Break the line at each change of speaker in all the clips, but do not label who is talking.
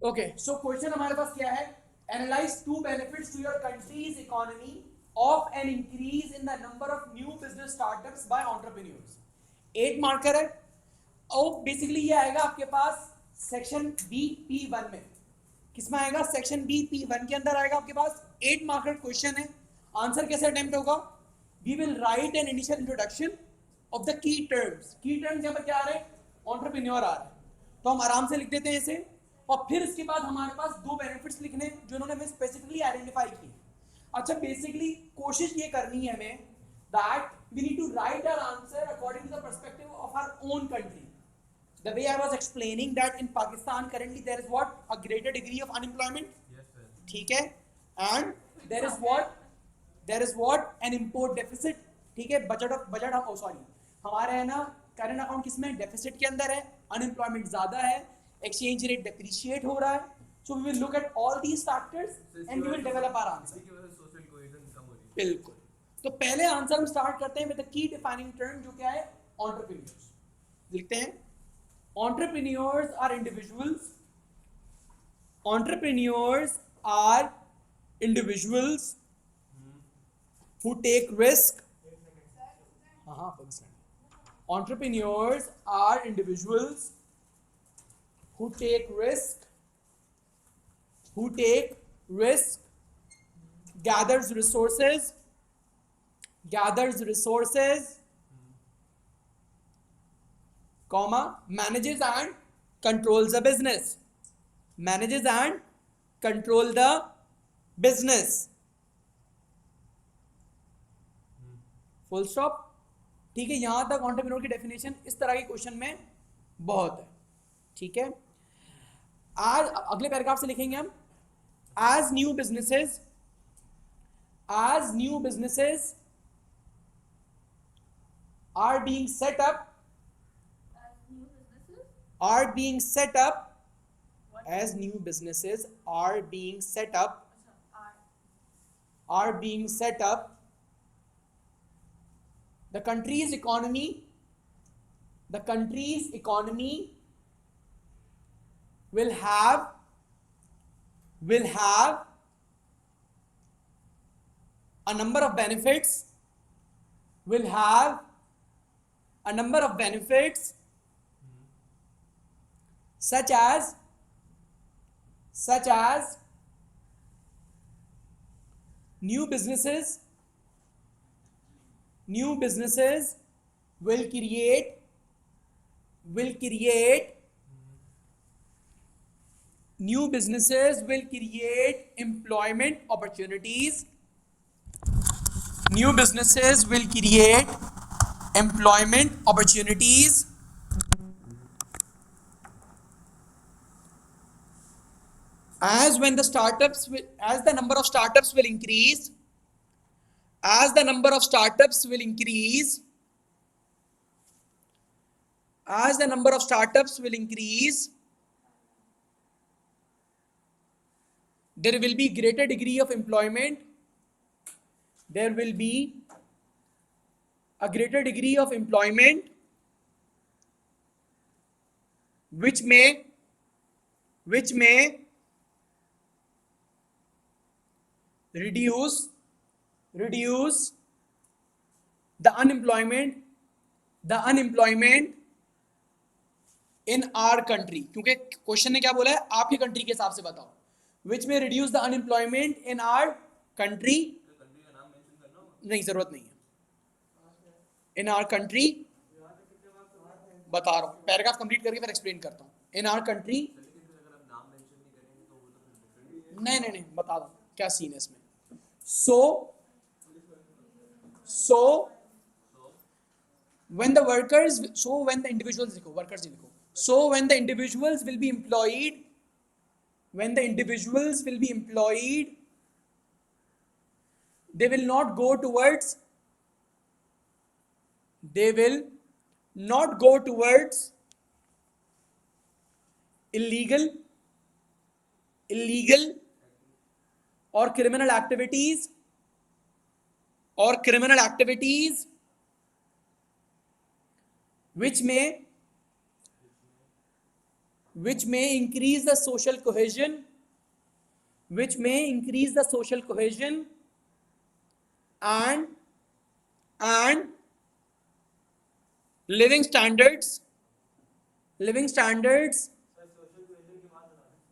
Okay, so question हमारे पास क्या है? Analyse two benefits to your country's economy of an increase in the number of new business startups by entrepreneurs. 8 marker है और basically ये आएगा आपके पास सेक्शन बी पी वन में। किसमें आएगा? सेक्शन बी पी वन के अंदर आएगा आपके पास। 8 मार्कर क्वेश्चन है। आंसर कैसे अटेम्प्ट होगा? We will write an initial introduction of the key terms. Key terms यहाँ पर क्या आ रहे हैं? एंटरप्रेन्योर आ रहा है, तो हम आराम से लिख देते हैं इसे। और फिर इसके बाद हमारे पास दो बेनिफिट्स लिखने जो इन्होंने हमें स्पेसिफिकली आइडेंटिफाई किए। अच्छा, बेसिकली कोशिश ये करनी है हमें that we need to write our answer according to the perspective of our own country. The way I was explaining that in Pakistan currently there is what? A greater degree of unemployment. Yes, sir. ठीक है? And there is what? There is what? An import deficit. ठीक है? budget हम sorry हमारे है ना current account किसमें? Deficit के अंदर है। अनएम्प्लॉयमेंट ज्यादा है, एक्सचेंज रेट डेप्रिशिएट हो रहा है। So we will look at all these factors and we will develop our answer. बिल्कुल। तो पहले आंसर हम स्टार्ट करते हैं with the key defining term जो क्या है? एंटरप्रेन्योर्स। लिखते हैं entrepreneurs are individuals. Entrepreneurs are individuals who take risk. Entrepreneurs are individuals who take risk, gathers resources, comma, manages and controls the business. Full stop. ठीक है, यहां तक entrepreneur की डेफिनेशन इस तरह के क्वेश्चन में बहुत है। ठीक है, आज अगले पैराग्राफ से लिखेंगे हम as new businesses are being set up the country's economy will have a number of benefits such as new businesses will create employment opportunities. As the number of startups will increase, there will be greater degree of employment. Which may reduce the unemployment in our country. क्योंकि question ने क्या बोला है? आपकी country के हिसाब से बताओ। Which may reduce the unemployment in our country. नहीं, जरूरत नहीं है। In our country बता रहा हूँ, पैराग्राफ कंप्लीट करके फिर एक्सप्लेन करता हूँ। In our country नहीं बता दो क्या सीन है इसमें। So when the individuals will be employed, they will not go towards illegal or criminal activities which may which may increase the social cohesion, which may increase the social cohesion and living standards,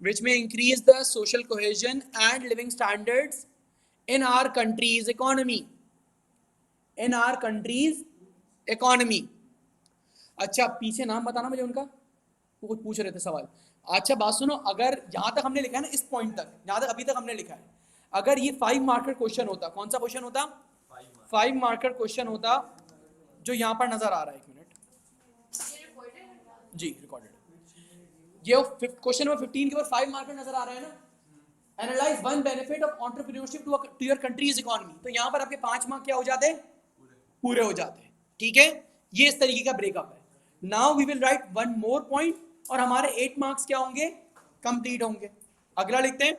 which may increase the social cohesion and living standards in our country's economy, in our country's economy. अच्छा, पीछे नाम बताना मुझे उनका, वो कुछ पूछ रहे थे सवाल। अच्छा बात सुनो, अगर यहां तक हमने लिखा है ना, इस पॉइंट तक, जहां तक अभी तक हमने लिखा है, अगर ये 5 मार्कर क्वेश्चन होता, कौन सा क्वेश्चन होता? 5 मार्कर क्वेश्चन होता, जो यहां पर नजर आ रहा है, 1 मिनट जी, रिकॉर्डेड। ये क्वेश्चन नंबर 15 के ऊपर 5 मार्कर नजर आ रहा है ना, analyse one benefit of entrepreneurship to your country's economy. तो यहां पर आपके 5 मार्क क्या हो जाते हैं? पूरे हो जाते हैं। ठीक है, ये इस तरीके का ब्रेकअप है। Now we will write one more point, और हमारे 8 मार्क्स क्या होंगे? कंप्लीट होंगे। अगला लिखते हैं,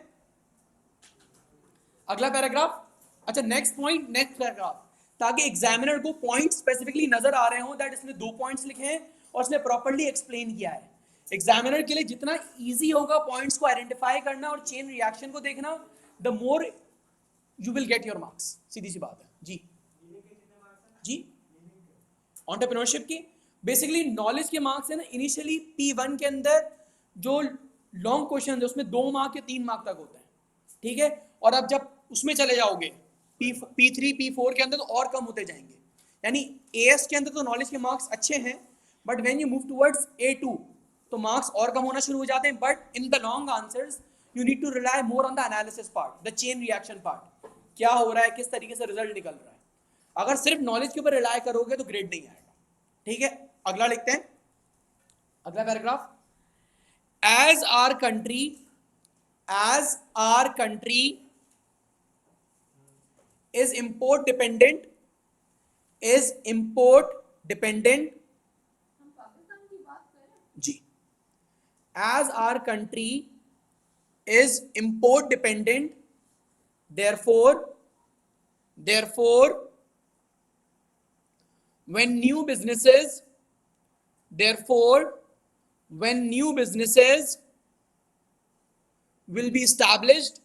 अगला पैराग्राफ। अच्छा, नेक्स्ट पॉइंट, नेक्स्ट पैराग्राफ, ताकि एग्जामिनर को पॉइंट स्पेसिफिकली नजर आ रहे हो दैट इसने 2 पॉइंट्स लिखे हैं और इसने प्रॉपर्ली एक्सप्लेन किया है। एग्जामिनर के लिए जितना इजी होगा पॉइंट्स को आइडेंटिफाई करना और चेन रिएक्शन को देखना, the more you will get your marks. सीधी सी बात है जी। जी, एंटरप्रेन्योरशिप की बेसिकली नॉलेज के मार्क्स है ना, इनिशियली P1 के अंदर जो लॉन्ग क्वेश्चन है उसमें 2 मार्क या 3 मार्क तक होते हैं। ठीक है, और अब जब उसमें चले जाओगे P3 P4 के अंदर तो और कम होते जाएंगे। यानी AS के अंदर तो नॉलेज के मार्क्स अच्छे हैं, but when you move towards A2 तो मार्क्स और कम होना शुरू हो जाते हैं। But in the long answers you need to rely more on the analysis part, the chain reaction part, क्या हो रहा है, किस तरीके से रिजल्ट निकल रहा है। अगर सिर्फ नॉलेज के ऊपर रिलाई करोगे तो ग्रेड नहीं आएगा। ठीक है, अगला लिखते हैं, अगला paragraph. As our country is import dependent, जी, as our country is import dependent, therefore when new businesses will be established,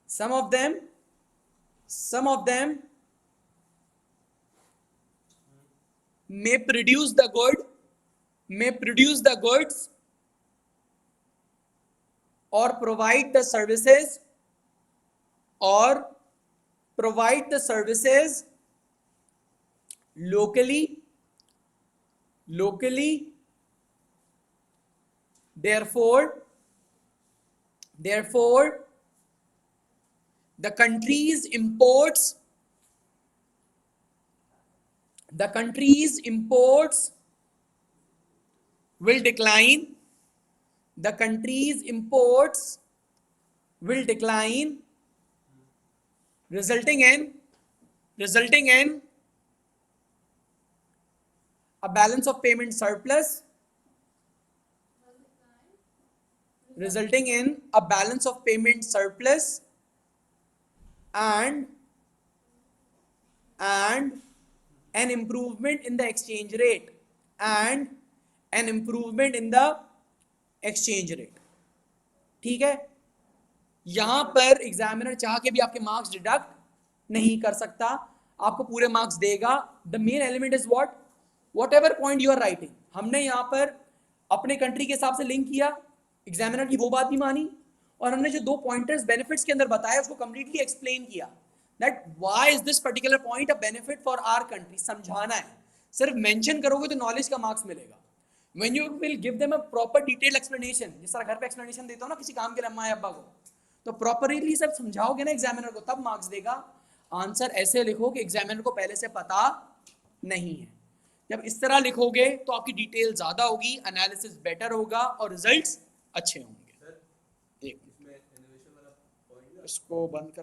some of them may produce the goods or provide the services locally, therefore the country's imports will decline, resulting in a balance of payment surplus, and an improvement in the exchange rate, ठीक है, यहां पर examiner चाह के भी आपके marks deduct नहीं कर सकता, आपको पूरे मार्क्स देगा। The main element is whatever point you are writing. हमने यहाँ पर अपने कंट्री के हिसाब से लिंक किया, एग्जामिनर की वो बात भी मानी, और हमने जो 2 पॉइंटर्स बेनिफिट्स के अंदर बताया उसको कंप्लीटली एक्सप्लेन किया that why is this particular point a benefit for our country. समझाना है, सिर्फ मेंशन करोगे तो नॉलेज का मार्क्स मिलेगा। When you will give them a proper detailed explanation, जिस तरह घर पे एक्सप्लेनेशन देता हो ना किसी काम के लिए अम्मा या अब्बा को, तो प्रॉपरली सब समझाओगे ना एग्जामिनर को, तब मार्क्स देगा। आंसर ऐसे लिखो कि एग्जामिनर को पहले से पता नहीं है। जब इस तरह लिखोगे तो आपकी डिटेल ज्यादा होगी, एनालिसिस बेटर होगा और रिजल्ट्स अच्छे होंगे। एक इसको बंद कर